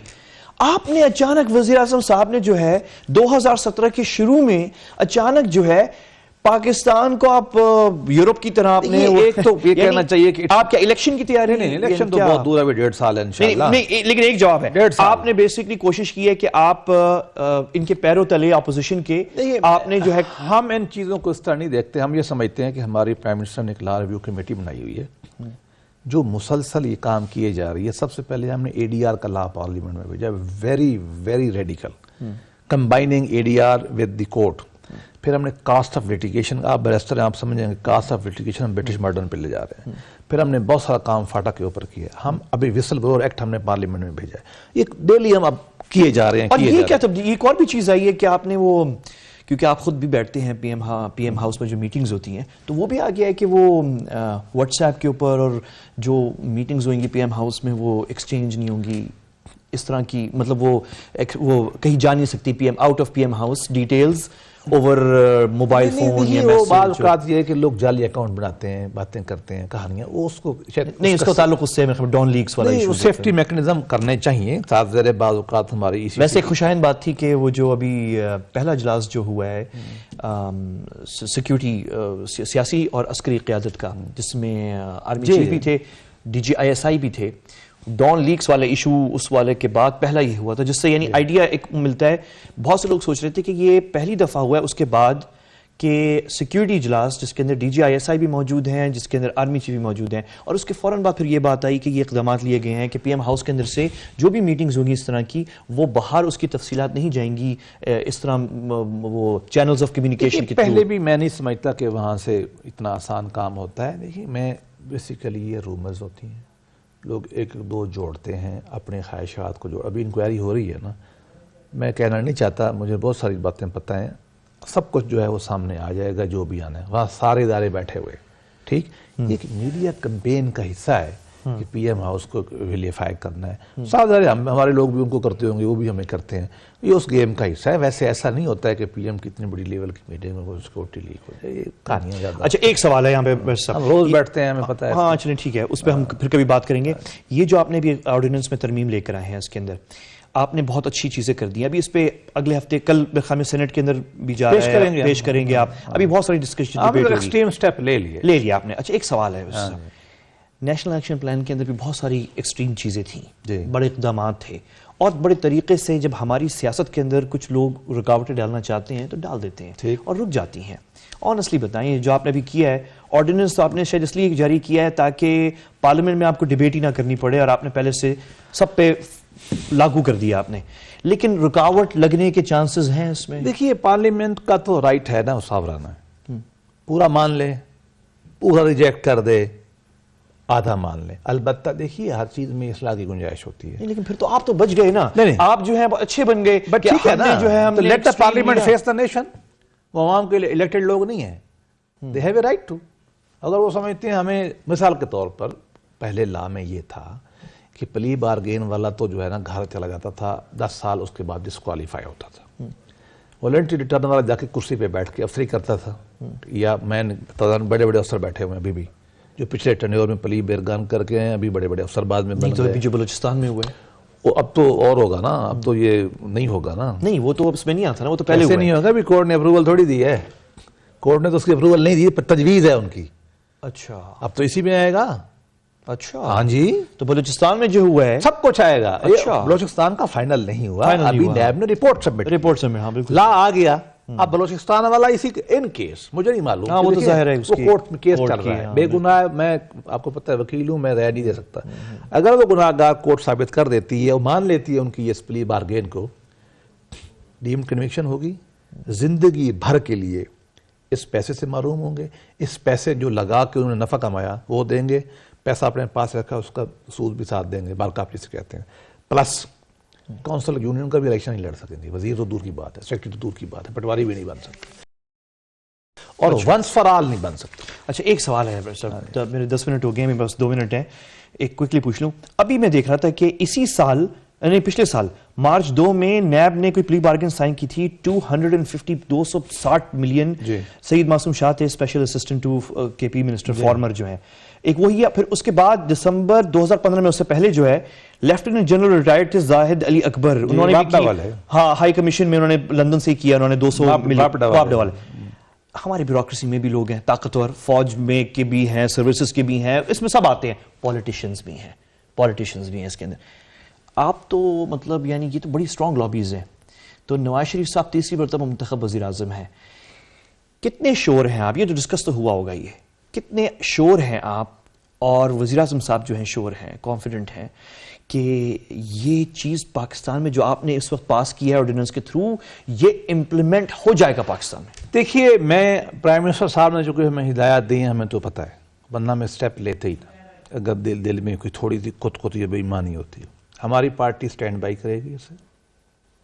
آپ نے اچانک وزیر اعظم صاحب نے جو ہے 2017 کے شروع میں اچانک جو ہے پاکستان کو آپ یورپ کی طرح آپ نے ایک تو یہ کہنا چاہیے کہ آپ کیا الیکشن کی تیاری؟ نہیں، الیکشن تو بہت دور ہے، 1.5 سال ہے انشاءاللہ. نہیں لیکن ایک جواب ہے، آپ نے بیسکلی کوشش کی ہے کہ آپ ان کے پیروں تلے اپوزیشن کے آپ نے جو ہے. ہم ان چیزوں کو اس طرح نہیں دیکھتے. ہم یہ سمجھتے ہیں کہ ہماری پرائم منسٹر نے ایک لا ریویو کمیٹی بنائی ہوئی ہے جو مسلسل یہ کام کیے جا رہی ہے. سب سے پہلے ہم نے ADR کا لا پارلیمنٹ میں بھیجا، very very radical, combining ADR with the court. پھر ہم نے کاسٹ آف لیٹیگیشن، آپ بیرسٹر ہیں آپ سمجھیں گے، کاسٹ آف لیٹیگیشن ہم برٹش ماڈرن پہ لے جا رہے ہیں. پھر ہم نے بہت سارا کام فاٹا کے اوپر کیا. ہم ابھی وسل بلور ایکٹ ہم نے پارلیمنٹ میں بھیجا ہے. یہ ڈیلی ہم اب کیے جا رہے ہیں. اور یہ کیا تبدیلی، ایک اور بھی چیز آئی ہے کہ آپ نے وہ، کیونکہ آپ خود بھی بیٹھتے ہیں پی ایم ہاؤس میں جو میٹنگز ہوتی ہیں، تو وہ بھی آ گیا ہے کہ وہ واٹس ایپ کے اوپر اور جو میٹنگز ہوئیں گی پی ایم ہاؤس میں وہ ایکسچینج نہیں ہوں گی اس طرح کی، مطلب وہ کہیں جا نہیں سکتی out of P M house details. Over mobile phone یا وہ بعض میسج؟ اوقات یہ ہے کہ لوگ جعلی اکاؤنٹ بناتے ہیں، باتیں کرتے ہیں، کہانیاں، وہ اس کو نہیں، اس کا تعلق اس سے ڈون لیکس والا ایشو سیفٹی میکنزم کرنے چاہیے ساتھ زیر بعض اوقات ہماری ویسے ایک خوشائند بات تھی کہ وہ جو ابھی پہلا اجلاس جو ہوا ہے سیکیورٹی سیاسی اور عسکری قیادت کا، جس میں آرمی چیف بھی تھے، D G I S I بھی تھے، ڈون لیکس والا ایشو اس والے کے بعد پہلا یہ ہوا تھا، جس سے یعنی آئیڈیا ایک ملتا ہے. بہت سے لوگ سوچ رہے تھے کہ یہ پہلی دفعہ ہوا ہے اس کے بعد کہ سیکیورٹی اجلاس جس کے اندر D G I S I بھی موجود ہیں، جس کے اندر آرمی چیف بھی موجود ہیں، اور اس کے فوراً بعد پھر یہ بات آئی کہ یہ اقدامات لیے گئے ہیں کہ پی ایم ہاؤس کے اندر سے جو بھی میٹنگز ہوں گی اس طرح کی، وہ باہر اس کی تفصیلات نہیں جائیں گی اس طرح وہ چینلز آف کمیونیکیشن کے پہلے بھی میں نہیں سمجھتا کہ وہاں سے اتنا آسان کام ہوتا ہے. دیکھیے میں بیسیکلی یہ رومرز ہوتی ہیں، لوگ ایک دو جوڑتے ہیں اپنے خواہشات کو ابھی انکوائری ہو رہی ہے نا، میں کہنا نہیں چاہتا، مجھے بہت ساری باتیں پتہ ہیں، سب کچھ جو ہے وہ سامنے آ جائے گا جو بھی آنا ہے، وہاں سارے ادارے بیٹھے ہوئے، ٹھیک. ایک میڈیا کمپین کا حصہ ہے کہ پی ایم ہاؤس کو ویلیفائی کرنا ہے، سارے ہمارے لوگ بھی ان کو کرتے ہوں گے، وہ بھی ہمیں کرتے ہیں، یہ اس گیم کا حصہ ہے. ویسے ایسا نہیں ہوتا ہے کہ پی ایم کتنی بڑی لیول کی میٹنگ میں سیکورٹی لیک ہو جائے، یہ کہانیاں زیادہ. اچھا ایک سوال ہے یہاں پہ ہم روز بیٹھتے ہیں، ہمیں پتہ ہے. ہاں چلیں ٹھیک ہے، اس پہ ہم پھر کبھی بات کریں گے. یہ جو آپ نے بھی آرڈیننس میں ترمیم لے کر آئے ہیں، اس کے اندر آپ نے بہت اچھی چیزیں کر دی ہیں. ابھی اس پہ اگلے ہفتے کل خامی سینٹ کے اندر بھی جا رہا ہے، پیش کریں گے آپ. ابھی بہت ساری ڈسکشن ایکسٹریم سٹیپ لے لیا آپ نے. اچھا ایک سوال ہے، نیشنل ایکشن پلان کے اندر بھی بہت ساری ایکسٹریم چیزیں تھیں، بڑے اقدامات تھے، اور بڑے طریقے سے جب ہماری سیاست کے اندر کچھ لوگ رکاوٹیں ڈالنا چاہتے ہیں تو ڈال دیتے ہیں اور رک جاتی ہیں. آنیسٹلی بتائیں، جو آپ نے ابھی کیا ہے آرڈیننس، تو آپ نے شاید اس لیے جاری کیا ہے تاکہ پارلیمنٹ میں آپ کو ڈیبیٹ ہی نہ کرنی پڑے، اور آپ نے پہلے سے سب پہ لاگو کر دیا آپ نے، لیکن رکاوٹ لگنے کے چانسز ہیں اس میں؟ دیکھیے پارلیمنٹ کا تو رائٹ ہے نا، وہ ساوران ہے، پورا مان لے، پورا ریجیکٹ کر دے، آدھا مان لے. البتہ دیکھیے ہر چیز میں اصلاح کی گنجائش ہوتی ہے. لیکن پھر تو آپ تو بچ گئے نا، آپ جو ہیں اچھے بن گئے. بٹ ٹھیک ہے نا، تو let the parliament face the nation. وہ عوام کے لیے الیکٹڈ لوگ نہیں ہیں، they have a right to. اگر وہ سمجھتے ہیں ہمیں، مثال کے طور پر پہلے لا میں یہ تھا کہ پلی بارگین والا تو جو ہے نا گھر چلا جاتا تھا 10 سال، اس کے بعد ڈسکوالیفائی ہوتا تھا. والنٹری ریٹرن والا جا کے کرسی پہ بیٹھ کے افسری کرتا تھا، یا میں بڑے بڑے افسر بیٹھے ہوئے ہیں ابھی بھی جو پچھلے ٹرنیور میں پلی بیرگان کر کے ہیں، ابھی بڑے بڑے افسر بعد میں بن گئے. جو بلوچستان میں ہوئے وہ اب تو اور ہوگا نا، اب تو یہ نہیں ہوگا نا. نہیں، وہ تو اس میں نہیں آتا نا، وہ تو پہلے ایسے نہیں ہوگا. بھی کورٹ نے اپروول تھوڑی دی ہے، کورٹ نے تو اس کی اپروول نہیں دی، تجویز ہے ان کی. اچھا اب تو اسی میں آئے گا. اچھا ہاں جی، تو بلوچستان میں جو ہوا ہے سب کچھ آئے گا. اچھا، بلوچستان کا فائنل نہیں ہوا، ابھی نیب نے رپورٹ سبمٹ، ہاں بالکل لا آ گیا. اب بلوچستان والا اسی ان کیس مجھے نہیں معلوم، وہ تو ظاہر ہے وہ کورٹ میں کیس چل رہا ہے، بے گناہ. میں آپ کو پتہ ہے وکیل ہوں، میں رائے نہیں دے سکتا. اگر وہ گناہ گار کورٹ ثابت کر دیتی ہے اور مان لیتی ہے ان کی اس پلی بارگین کو، ڈیم کنوکشن ہوگی، زندگی بھر کے لیے اس پیسے سے محروم ہوں گے. اس پیسے جو لگا کے انہوں نے نفع کمایا وہ دیں گے، پیسہ اپنے پاس رکھا اس کا سود بھی ساتھ دیں گے، بارکاپ جسے کہتے ہیں. پلس کونسل یونین کا بھی الیکشن نہیں لڑ سکیں گے، وزیر تو دور کی بات ہے، سیکرٹری تو دور کی بات ہے، پٹواری بھی نہیں بن سکتے، اور ونس فار آل نہیں بن سکتے. اچھا ایک سوال ہے صاحب، میرے 10 منٹ ہو گئے، میرے پاس 2 منٹ ہیں، ایک کوئکلی پوچھ لوں. ابھی میں دیکھ رہا تھا کہ اسی سال یعنی پچھلے سال مارچ 2 میں نیب نے کوئی پلی بارگن سائن کی تھی 260 ملین. سعید معصوم شاہ تھے اسپیشل اسسٹنٹ ٹو کے پی منسٹر فارمر جو ہیں، ایک وہی ہے. پھر اس کے بعد دسمبر 2015 میں، اس سے پہلے جو ہے لیفٹیننٹ جنرل ریٹائرڈ تھے زاہد علی اکبر، انہوں نے بھی ہاں ہائی کمیشن میں انہوں نے لندن سے کیا، انہوں نے 200 ملین. ہماری بیوروکریسی میں بھی لوگ ہیں طاقتور، فوج میں کے بھی ہیں، سروسز کے بھی ہیں، اس میں سب آتے ہیں، پولیٹیشنز بھی ہیں اس کے اندر. آپ تو مطلب یعنی یہ تو بڑی اسٹرانگ لابیز ہیں. تو نواز شریف صاحب تیسری مرتبہ منتخب وزیر اعظم ہیں، کتنے شور ہیں آپ؟ یہ تو ڈسکس تو ہوا ہوگا، یہ کتنے شور ہیں آپ اور وزیر اعظم صاحب جو ہیں شور ہیں، کانفیڈنٹ ہیں کہ یہ چیز پاکستان میں جو آپ نے اس وقت پاس کیا ہے آرڈیننس کے تھرو، یہ امپلیمنٹ ہو جائے گا پاکستان میں؟ دیکھیے میں پرائم منسٹر صاحب نے جو کہ ہمیں ہدایات دی ہیں ہمیں تو پتہ ہے، ورنہ میں سٹیپ لیتے ہی نا اگر دل میں کوئی تھوڑی سی خود یہ بے ایمانی ہوتی ہے. ہماری پارٹی سٹینڈ بائی کرے گی اسے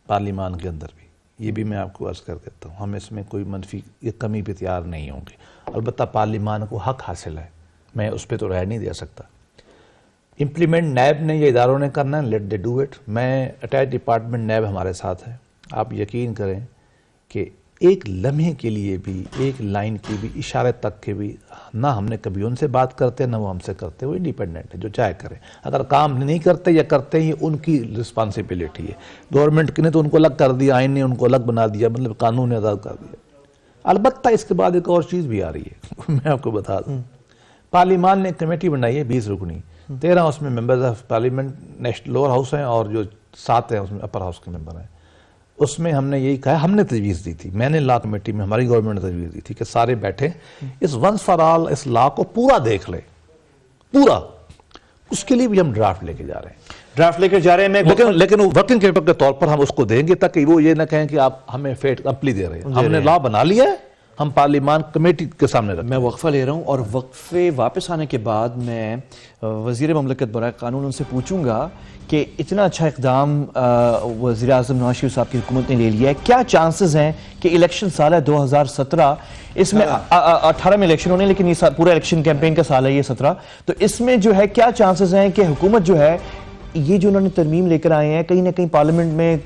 پارلیمان کے اندر بھی، یہ بھی میں آپ کو عرض کر دیتا ہوں. ہم اس میں کوئی منفی یا کمی پہ تیار نہیں ہوں گے. البتہ پارلیمان کو حق حاصل ہے، میں اس پہ تو رائے نہیں دے سکتا. امپلیمنٹ نیب نے یا اداروں نے کرنا ہے، لیٹ دے ڈو اٹ. میں اٹیچ ڈپارٹمنٹ نیب ہمارے ساتھ ہے. آپ یقین کریں کہ ایک لمحے کے لیے بھی، ایک لائن کی بھی، اشارے تک کے بھی نہ ہم نے کبھی ان سے بات کرتے نہ وہ ہم سے کرتے. وہ انڈیپینڈنٹ ہے، جو چاہے کرے. اگر کام نہیں کرتے یا کرتے ہی ان کی رسپانسبلٹی ہے. گورنمنٹ نے تو ان کو الگ کر دیا، آئین نے ان کو الگ بنا دیا، مطلب قانون نے آزاد کر دیا. البتہ اس کے بعد ایک اور چیز بھی آ رہی ہے میں آپ کو بتا دوں. پارلیمان نے ایک کمیٹی بنائی ہے 20 رکنی، 13 اس میں members of parliament national lower house ہیں اور جو 7 ہیں اس میں اپر ہاؤس کے ممبر ہیں. اس میں ہم نے یہی کہا، ہم نے تجویز دی تھی، میں نے لا کمیٹی میں، ہماری گورنمنٹ نے تجویز دی تھی کہ سارے بیٹھے اس ونس فار آل اس لا کو پورا دیکھ لیں، پورا. اس کے لیے بھی ہم ڈرافٹ لے کے جا رہے ہیں. ڈرافٹ لے کر جا رہے ہیں. لیکن ورکنگ پیپر کے طور پر ہم اس کو دیں گے تاکہ وہ یہ نہ کہیں کہ آپ ہمیں فیٹ اپلی دے رہے ہیں. ہم نے لا بنا لیا ہے، ہم پارلیمان کمیٹی کے سامنے رکھیں. میں وقفہ لے رہا ہوں اور وقفے واپس آنے کے بعد میں وزیر مملکت برائے قانون ان سے پوچھوں گا کہ اتنا اچھا اقدام وزیر اعظم نواز شریف صاحب کی حکومت نے لے لیا ہے، کیا چانسز ہیں کہ الیکشن سال ہے 2017، اس میں 18 میں الیکشن ہونے، لیکن یہ پورا الیکشن کیمپین کا سال ہے یہ 17، تو اس میں جو ہے کیا چانسز ہیں کہ حکومت جو ہے یہ جو انہوں نے ترمیم لے کر آئے ہیں کہیں نہ کہیں پارلیمنٹ میں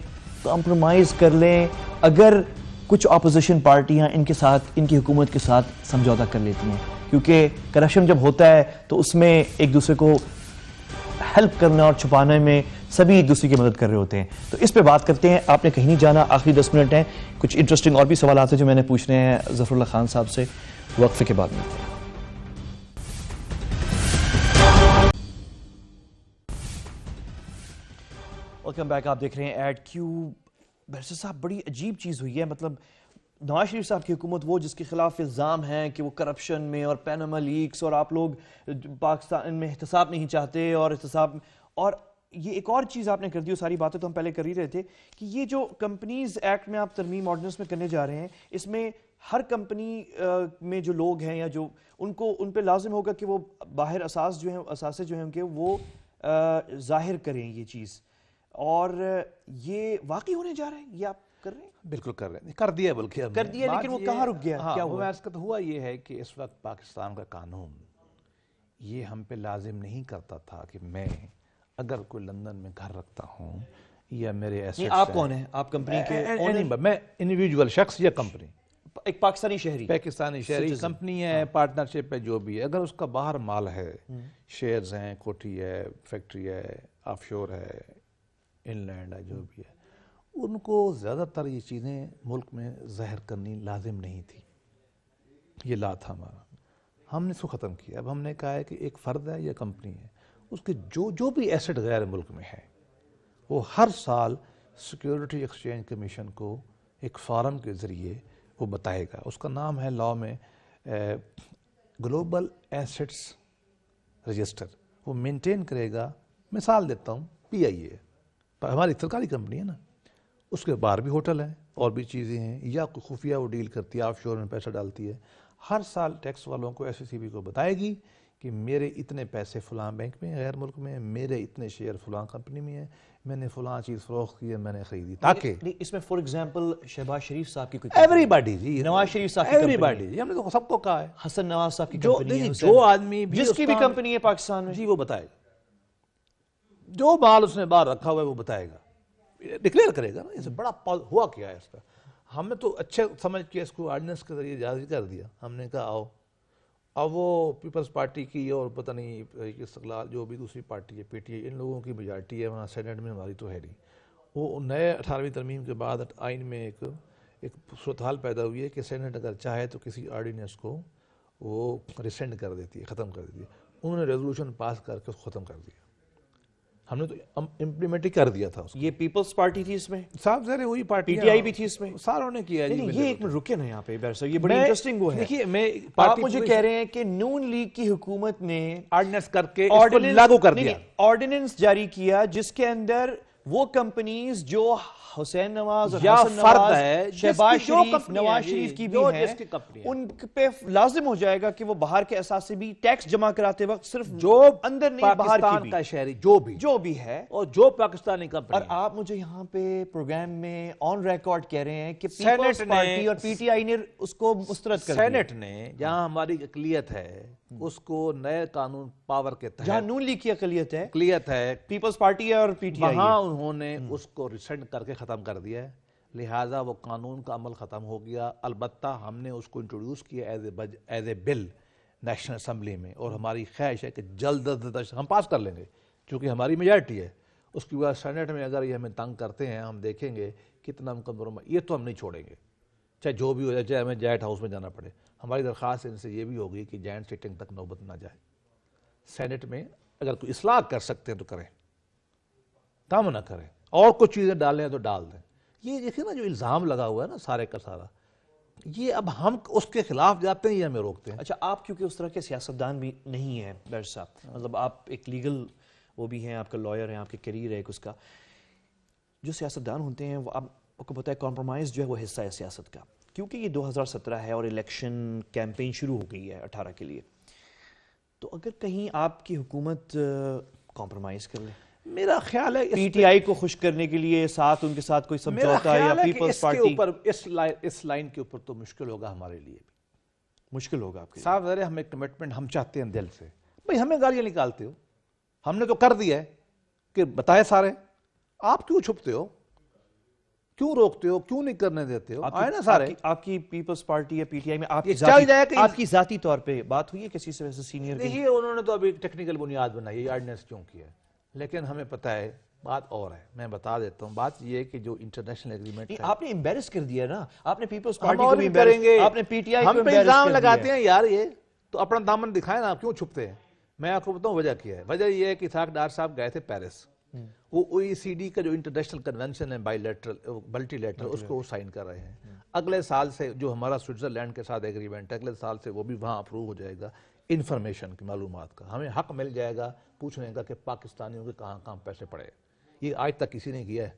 کمپرومائز کر لیں، اگر کچھ اپوزیشن پارٹیاں ان کے ساتھ، ان کی حکومت کے ساتھ سمجھوتہ کر لیتی ہیں؟ کیونکہ کرپشن جب ہوتا ہے تو اس میں ایک دوسرے کو ہیلپ کرنا اور چھپانے میں سبھی ایک دوسرے کی مدد کر رہے ہوتے ہیں. تو اس پہ بات کرتے ہیں. آپ نے کہیں نہیں جانا، آخری 10 منٹ ہیں. کچھ انٹرسٹنگ اور بھی سوالات ہیں جو میں نے پوچھنے ہیں ظفر اللہ خان صاحب سے. وقفے کے بعد ملتے ہیں. Welcome back. آپ دیکھ رہے ہیں ایڈ کیو. بیرسٹر صاحب بڑی عجیب چیز ہوئی ہے، مطلب نواز شریف صاحب کی حکومت وہ جس کے خلاف الزام ہیں کہ وہ کرپشن میں اور پیناما لیکس اور آپ لوگ پاکستان میں احتساب نہیں چاہتے اور احتساب، اور یہ ایک اور چیز آپ نے کر دی. وہ ساری باتیں تو ہم پہلے کر ہی رہے تھے کہ یہ جو کمپنیز ایکٹ میں آپ ترمیم آرڈیننس میں کرنے جا رہے ہیں، اس میں ہر کمپنی میں جو لوگ ہیں یا جو ان پہ لازم ہوگا کہ وہ باہر اثاثے جو ہیں ان کے وہ ظاہر کریں یہ چیز، اور یہ واقعی ہونے جا رہے ہیں، یہ آپ کر رہے ہیں؟ بالکل کر رہے ہیں، کر دیا بلکہ ہم نے. کر دیا، لیکن وہ کہاں رک گیا؟ کیا ہوا؟ ہوا یہ ہے کہ اس وقت پاکستان کا قانون یہ ہم پہ لازم نہیں کرتا تھا کہ میں اگر کوئی لندن میں گھر رکھتا ہوں یا میرے ایسے. آپ کون ہیں؟ آپ کمپنی کے؟ میں انڈیویجول شخص یا کمپنی، ایک پاکستانی شہری کمپنی ہے، پارٹنرشپ ہے، جو بھی ہے، اگر اس کا باہر مال ہے، شیئرز ہیں، کوٹھی ہے، فیکٹری ہے، آف شور ہے، ان لینڈ ہے، جو بھی ہے، ان کو زیادہ تر یہ چیزیں ملک میں ظاہر کرنی لازم نہیں تھی. یہ لا تھا ہمارا، ہم نے اس کو ختم کیا. اب ہم نے کہا ہے کہ ایک فرد ہے یا کمپنی ہے، اس کے جو بھی ایسٹ غیر ملک میں ہے وہ ہر سال سیکیورٹی ایکسچینج کمیشن کو ایک فارم کے ذریعے وہ بتائے گا. اس کا نام ہے لا میں گلوبل ایسٹس رجسٹر. وہ مینٹین کرے گا. مثال دیتا ہوں، PIA ہماری سرکاری کمپنی ہے نا، اس کے باہر بھی ہوٹل ہیں اور بھی چیزیں ہیں، یا کوئی خفیہ وہ ڈیل کرتی ہے، آف شور میں پیسہ ڈالتی ہے. ہر سال ٹیکس والوں کو SCB کو بتائے گی کہ میرے اتنے پیسے فلاں بینک میں غیر ملک میں، میرے اتنے شیئر فلاں کمپنی میں ہیں، میں نے فلاں چیز فروخت کی ہے، میں نے خریدی. تاکہ اس میں فار ایگزامپل شہباز شریف صاحب کی کوئی، ایوری باڈی جی، نواز شریف صاحب کی ایوری باڈی جی، ہم نے تو سب کو کہا ہے، حسن نواز صاحب کی کمپنی ہے، جو آدمی جس کی بھی کمپنی ہے پاکستان میں، جی وہ بتائے گا. جو مال اس نے باہر رکھا ہوا ہے وہ بتائے گا، ڈکلیئر کرے گا نا. اسے بڑا ہوا کیا ہے اس کا. ہم نے تو اچھے سمجھ کے اس کو آرڈیننس کے ذریعے جاری کر دیا. ہم نے کہا آؤ. اب وہ پیپلز پارٹی کی اور پتہ نہیں استقلال جو بھی دوسری پارٹی ہے PTI، ان لوگوں کی میجارٹی ہے وہاں سینیٹ میں، ہماری تو ہے نہیں. وہ نئے 18ویں ترمیم کے بعد آئین میں ایک صورتحال پیدا ہوئی ہے کہ سینیٹ اگر چاہے تو کسی آرڈیننس کو وہ ریسینڈ کر دیتی ہے، ختم کر دیتی ہے. انہوں نے ریزولوشن پاس کر کے اس کو ختم کر دیا. ہم نے تو امپلیمنٹ ہی کر دیا تھا اس کو. یہ پیپلز پارٹی تھی اس میں، صاحب ذرا وہی پارٹی، PTI بھی تھی اس میں، ساروں نے کیا. یہ ایک میں رکے نا یہاں پہ بیرسٹر، یہ بڑی انٹرسٹنگ وہ ہے. دیکھیے میں آپ مجھے کہہ رہے ہیں کہ نون لیگ کی حکومت نے آرڈیننس کر کے اس کو لاگو کر دیا، آرڈیننس جاری کیا جس کے اندر وہ کمپنیز جو حسین نواز اور یا حسن فرد نواز، ہے، شہباز جو شریف، کمپنی نواز ہے، شریف کی بھی جو ہیں، جس کی کمپنی ہے، ان پہ لازم ہو جائے گا کہ وہ باہر کے اثاثے بھی ٹیکس جمع کراتے وقت صرف جو اندر نہیں باہر کی پاکستان کا شہری جو بھی ہے اور جو پاکستانی کمپنی. اور آپ مجھے یہاں پہ پروگرام میں آن ریکارڈ کہہ رہے ہیں کہ پیپلز پارٹی اور PTI نے اس کو مسترد کر دیا. سینٹ نے جہاں ہماری اقلیت ہے اس کو نئے قانون پاور کے تحت، جہاں نون لیگ کی اقلیت ہے، ہے، پیپلز پارٹی اور PTI، وہاں انہوں نے اس کو ریسینڈ کر کے ختم کر دیا ہے. لہٰذا وہ قانون کا عمل ختم ہو گیا. البتہ ہم نے اس کو انٹروڈیوس کیا as a bill national assembly میں, اور ہماری خواہش ہے کہ جلد از جلد ہم پاس کر لیں گے چونکہ ہماری میجارٹی ہے. اس کے بعد سینٹ میں اگر یہ ہمیں تنگ کرتے ہیں, ہم دیکھیں گے کتنا ہم کمپرومائز, یہ تو ہم نہیں چھوڑیں گے چاہے جو بھی ہو جائے, چاہے ہمیں جائنٹ ہاؤس میں جانا پڑے. ہماری درخواست ان سے یہ بھی ہوگی کہ جائنٹ سیٹنگ تک نوبت نہ جائے. سینٹ میں اگر کوئی اصلاح کر سکتے ہیں تو کریں, کم نہ کریں, اور کچھ چیزیں ڈالیں ہیں تو ڈال دیں. یہ دیکھیں نا جو الزام لگا ہوا ہے نا سارے کا سارا, یہ اب ہم اس کے خلاف جاتے ہیں یا ہمیں روکتے ہیں. اچھا, آپ کیونکہ اس طرح کے سیاستدان بھی نہیں ہیں بیرس صاحب, مطلب آپ ایک لیگل وہ بھی ہیں, آپ کا لائر ہیں, آپ کے کیریئر ہے ایک اس کا. جو سیاستدان ہوتے ہیں وہ آپ کو پتہ ہے کمپرومائز جو ہے وہ حصہ ہے سیاست کا, کیونکہ یہ 2017 ہے اور الیکشن کیمپین شروع ہو گئی ہے 18 کے لیے. تو اگر کہیں آپ کی حکومت کمپرومائز کر لے, میرا خیال ہے پی ٹی آئی کو خوش کرنے کے لیے ساتھ ان کے ساتھ کوئی سمجھوتا یا پیپلز پارٹی, اس لائن کے اوپر تو مشکل ہوگا ہمارے لیے بھی, مشکل ہوگا آپ کے لیے. صاف ظاہر ہے ہم ایک کمٹمنٹ ہم چاہتے ہیں دل سے. بھئی ہمیں گالیاں نکالتے ہو, ہم نے تو کر دیا ہے کہ بتائے سارے, آپ کیوں چھپتے ہو, کیوں روکتے ہو, کیوں نہیں کرنے دیتے ہو, آئے نا سارے. آپ کی پیپلز پارٹی یا پی ٹی آئی میں آپ یہ کی ذاتی طور پہ بات ہوئی ہے کسی سے ویسے سینئر کی؟ دیکھیے انہوں نے تو ابھی ٹیکنیکل بنیاد بنائی ہے, آرڈیننس کیوں کیا ہے, لیکن ہمیں پتہ ہے بات اور ہے. میں بتا دیتا ہوں, بات یہ ہے کہ جو انٹرنیشنل ایگریمنٹ ہے, آپ نے امبیرس کر دیا نا, آپ نے پیپلز پارٹی ہم کو اور بھی بھی کریں گے, آپ نے پی ٹی آئی کو ہم پہ امبیرس الزام کر دیا. لگاتے ہیں یار, یہ تو اپنا دامن دکھائیں نا, کیوں چھپتے ہیں. میں آپ کو بتاؤں وجہ کیا ہے. وجہ یہ ہے کہ اسحاق ڈار صاحب گئے تھے پیرس, وہ OECD کا جو انٹرنیشنل کنونشن ہے بائی لیٹرل ملٹی لیٹرل, اس کو وہ سائن کر رہے ہیں. اگلے سال سے جو ہمارا سوئٹزرلینڈ کے ساتھ ایگریمنٹ ہے, اگلے سال سے وہ بھی وہاں اپروو ہو جائے گا. انفارمیشن کی معلومات کا ہمیں حق مل جائے گا پوچھنے کا کہ پاکستانیوں کے کہاں کہاں پیسے پڑے. یہ آج تک کسی نے کیا ہے,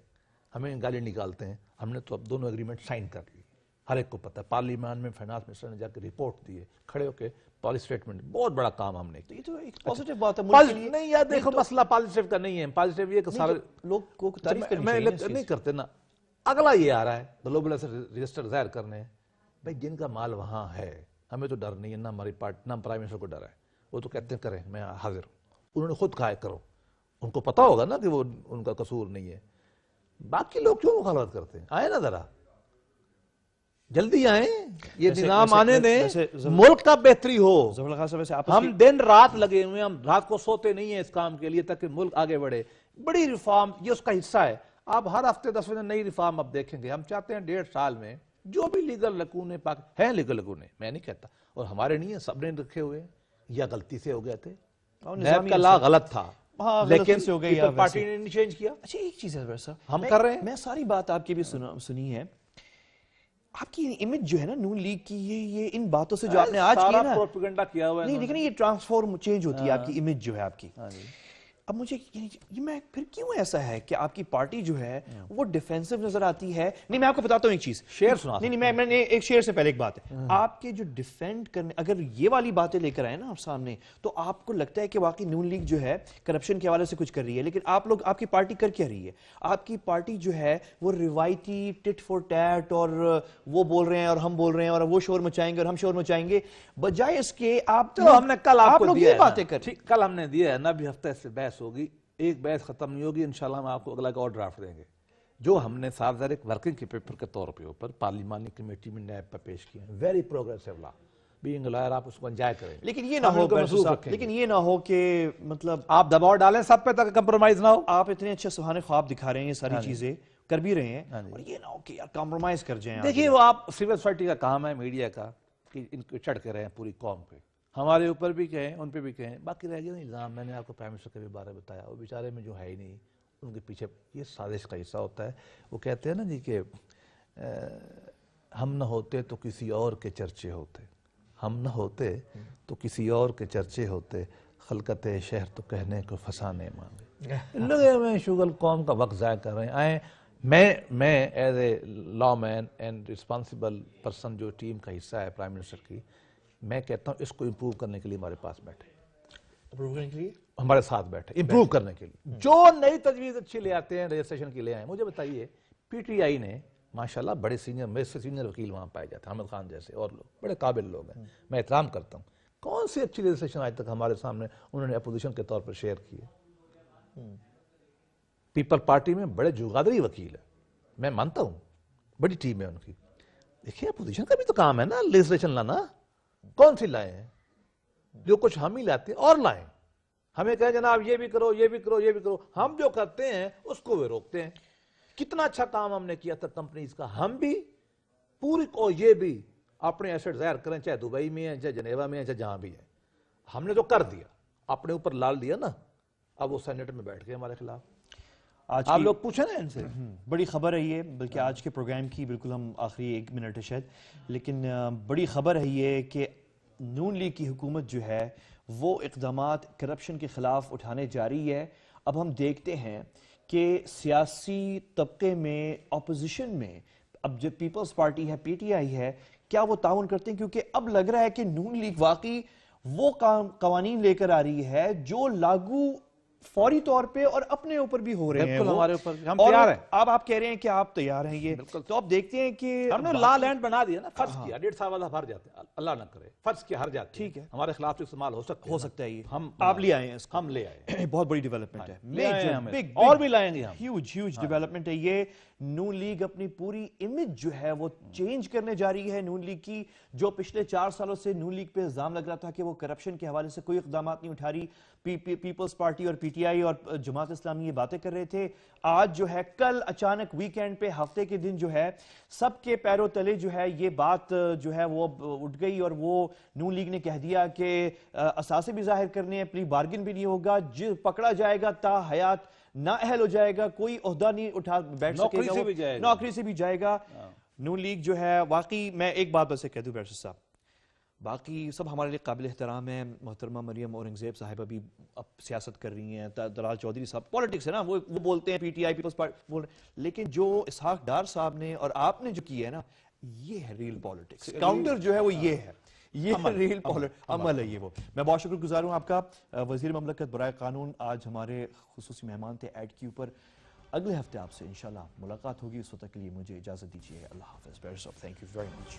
ہمیں گالی نکالتے ہیں. ہم نے تو اب دونوں ایگریمنٹ سائن کر لی, ہر ایک کو پتہ ہے. پارلیمان میں فائنانس منسٹر نے جا کے رپورٹ دی ہے, کھڑے ہو کے پالیسی اسٹیٹمنٹ, بہت بڑا کام ہم نے. یہ تو ایک پازیٹیو بات ہے ملک کے لیے. نہیں یار دیکھو مسئلہ پازیٹیو کا نہیں ہے, پازیٹیو یہ کہ سارے لوگ کو تعریف کرنی میں چاہیے نہیں کرتے نا. اگلا یہ آ رہا ہے گلوبل رجسٹر ظاہر کرنے, بھائی جن کا مال وہاں ہے ہمیں تو ڈر نہیں ہے, نہ ہماری پارٹی نہ پرائم منسٹر کو ڈر ہے. وہ تو کہتے ہیں کریں, میں حاضر ہوں. انہوں نے خود کہا ہے کرو, ان کو پتا ہوگا نا کہ وہ ان کا قصور نہیں ہے. باقی لوگ کیوں مخالفت کرتے ہیں؟ آئے نا ذرا جلدی آئیں, یہ نظام آنے دیں, ملک کا بہتری ہو. ہم دن رات لگے ہوئے ہیں, ہم رات کو سوتے نہیں ہیں اس کام کے لیے تاکہ ملک آگے بڑھے. بڑی ریفارم یہ اس کا حصہ ہے. آپ ہر ہفتے 10 بجے نئی ریفارم اب دیکھیں گے. ہم چاہتے ہیں 1.5 سال میں جو بھی لیگل لکونے ہیں, لیگل لکونے میں نہیں کہتا, اور ہمارے نہیں ہیں, سب نے رکھے ہوئے ہیں, یا غلطی سے ہو گئے تھے, نیب کا لا غلط تھا لیکن پیپل پارٹی نے نہیں چینج کیا. اچھا ایک چیز ہے سر, ہم کر رہے ہیں. میں ساری بات آپ کی بھی سنی ہے. آپ کی امیج جو ہے نا نون لیگ کی, یہ ان باتوں سے جو آپ نے آج کیا نا پروپیگنڈا کیا ہوا ہے, نہیں لیکن یہ ٹرانسفارم چینج ہوتی ہے آپ کی امیج جو ہے آپ کی. اب مجھے یہ میں پھر کیوں ایسا ہے کہ آپ کی پارٹی جو ہے وہ ڈیفینسو نظر آتی ہے. نہیں میں آپ کو بتاتا ہوں ایک چیز, شعر سنا. نہیں میں نے ایک شعر سے پہلے ایک بات ہے, آپ کے جو ڈیفینڈ کرنے, اگر یہ والی باتیں لے کر آئے نا آپ سامنے, تو آپ کو لگتا ہے کہ واقعی نون لیگ جو ہے کرپشن کے حوالے سے کچھ کر رہی ہے, لیکن آپ لوگ, آپ کی پارٹی کر کیا رہی ہے؟ آپ کی پارٹی جو ہے وہ روایتی ٹٹ فور ٹیٹ, اور وہ بول رہے ہیں اور ہم بول رہے ہیں, اور وہ شور مچائیں گے اور ہم شور مچائیں گے, بجائے اس کے آپ تو ہم نے کل آپ کو یہ باتیں کر, کل ہم نے دیا ہے نا, ابھی ہفتہ سے بحث ہوگی, ایک بحث ختم نہیں ہوگی, انشاءاللہ ہم آپ کو اگلا کا اور ڈرافٹ دیں گے. جو ہم نے صاف ظاہر ایک ورکنگ کے پیپر کے طور پہ اوپر پارلیمانی کمیٹی میں نیب پر پیش کیے ہیں. ویری پروگریسو لا, بینگ لائر آپ اس کو انجوائے کریں. لیکن یہ نہ ہو کہ مطلب آپ دباؤ ڈالیں سب پہ تاکہ کمپرومائز نہ ہو. آپ اتنے اچھے سہانے خواب دکھا رہے ہیں, یہ ساری چیزیں کر بھی رہے ہیں, اور یہ نہ ہو کہ یار کمپرومائز کر جائیں. دیکھیے وہ آپ سول سوسائٹی کا کام ہے, میڈیا کا, کہ ان کو چڑھ کے رہیں پوری قوم پہ, ہمارے اوپر بھی کہیں, ان پہ بھی کہیں. باقی رہ گیا الزام, میں نے آپ کو پرائم منسٹر کے بھی بارے بتایا, وہ بیچارے میں جو ہے ہی نہیں, ان کے پیچھے یہ سازش کا حصہ ہوتا ہے. وہ کہتے ہیں نا جی کہ ہم نہ ہوتے تو کسی اور کے چرچے ہوتے, ہم نہ ہوتے تو کسی اور کے چرچے ہوتے, خلقت شہر تو کہنے کو فسانے مانگے. لگے ہوئے شغل قوم کا وقت ضائع کر رہے ہیں. آئیں, میں as a layman and responsible person جو ٹیم کا حصہ ہے پرائم منسٹر کی, میں کہتا ہوں اس کو امپروو کرنے کے لیے ہمارے پاس بیٹھے, ہمارے ساتھ بیٹھے امپروو کرنے کے لیے. جو نئی تجویز اچھی لے آتے ہیں رجسٹریشن کی لے آئیں. مجھے بتائیے پی ٹی آئی نے ماشاءاللہ بڑے سینئر, میرے سے سینئر وکیل وہاں پائے جاتے ہیں, حامد خان جیسے اور لوگ بڑے قابل لوگ ہیں, میں احترام کرتا ہوں. کون سی اچھی رجسٹریشن آج تک ہمارے سامنے انہوں نے اپوزیشن کے طور پر شیئر کی ہے؟ پیپل پارٹی میں بڑے جگادری وکیل ہیں, میں مانتا ہوں, بڑی ٹیم ہے ان کی. دیکھیں اپوزیشن کا بھی تو کام ہے نا لیجسلیشن لانا. کون سی لائے ہیں؟ جو کچھ ہم ہی لاتے ہیں اور لائیں. ہمیں کہیں جناب یہ بھی کرو یہ بھی کرو یہ بھی کرو، ہم جو کرتے ہیں اس کو وہ روکتے ہیں. کتنا اچھا کام ہم نے کیا تھا کمپنیز کا، ہم بھی پوری کو یہ بھی اپنے ایسٹ ظاہر کریں، چاہے دبئی میں ہیں چاہے جنیوا میں ہیں چاہے جہاں بھی ہے. ہم نے جو کر دیا اپنے اوپر لال دیا نا، اب وہ سینیٹ میں بیٹھ گئے ہمارے خلاف. آج آپ کی لوگ پوچھیں نا ان سے. بڑی خبر ہے یہ، بلکہ آج کے پروگرام کی بالکل ہم آخری 1 منٹ ہے شاید، لیکن بڑی خبر ہے یہ کہ نون لیگ کی حکومت جو ہے وہ اقدامات کرپشن کے خلاف اٹھانے جا رہی ہے. اب ہم دیکھتے ہیں کہ سیاسی طبقے میں، اپوزیشن میں، اب جو پیپلز پارٹی ہے، پی ٹی آئی ہے، کیا وہ تعاون کرتے ہیں؟ کیونکہ اب لگ رہا ہے کہ نون لیگ واقعی وہ قوانین لے کر آ رہی ہے جو لاگو فوری طور پہ اور اپنے اوپر بھی ہو رہے ہیں. بالکل وہ ہمارے اوپر ہم اور تیار ہیں. اب آپ کہہ رہے ہیں کہ آپ تیار ہیں یہ، بالکل. تو اب دیکھتے ہیں کہ ہم نے لا لینڈ بنا دیا نا. فرض کیا 1.5 سال والا ہر جاتے ہیں، اللہ نہ کرے فرض کیا ہر جاتے ہیں، ٹھیک ہے، ہمارے خلاف تو استعمال ہو سکتے ہیں. ہو سکتا ہے یہ ہم آپ لے آئے ہیں اس کو، ہم لے آئے، بہت بڑی ڈیولپمنٹ ہے، لے آئے ہیں میجر ہمیں، بگ اور بھی لائیں گے ہم. ہیوج ڈیولپمنٹ ہے یہ. نون لیگ اپنی پوری امیج جو ہے وہ چینج کرنے جا رہی ہے. نون لیگ کی جو پچھلے 4 سالوں سے نون لیگ پہ الزام لگ رہا تھا کہ وہ کرپشن کے حوالے سے کوئی اقدامات نہیں اٹھا رہی، پیپلز پارٹی اور پی ٹی آئی اور جماعت اسلامی یہ باتیں کر رہے تھے. آج جو ہے کل اچانک ویکینڈ پہ ہفتے کے دن جو ہے سب کے پیروں تلے جو ہے یہ بات جو ہے وہ اٹھ گئی، اور وہ نون لیگ نے کہہ دیا کہ اثاثے بھی ظاہر کرنے ہیں، پلی بارگن بھی نہیں ہوگا، جو پکڑا جائے گا تا حیات نااہل ہو جائے گا، کوئی عہدہ نہیں اٹھا بیٹھ سکے نوکری گا، سے وہ بھی جائے گا. نوکری سے بھی جائے گا. نون لیگ جو ہے واقعی، میں ایک بات بس کہہ دوں بیرسٹر صاحب، باقی سب ہمارے لیے قابل احترام ہے. محترمہ مریم اورنگزیب صاحبہ بھی اب سیاست کر رہی ہیں، دلال چودھری صاحب پالیٹکس ہے نا، وہ بولتے ہیں P T I Peoples Party, لیکن جو اسحاق ڈار صاحب نے اور آپ نے جو کیا ہے نا، یہ ہے ریل پالیٹکس. کاؤنٹر جو ہے وہ یہ ہے، یہ ریل عمل ہے یہ. وہ میں بہت شکر گزار ہوں آپ کا. وزیر مملکت برائے قانون آج ہمارے خصوصی مہمان تھے ایڈ کیو پر. اگلے ہفتے آپ سے انشاءاللہ ملاقات ہوگی. اس وقت تک کے لیے مجھے اجازت دیجیے. اللہ حافظ. Thank you very much.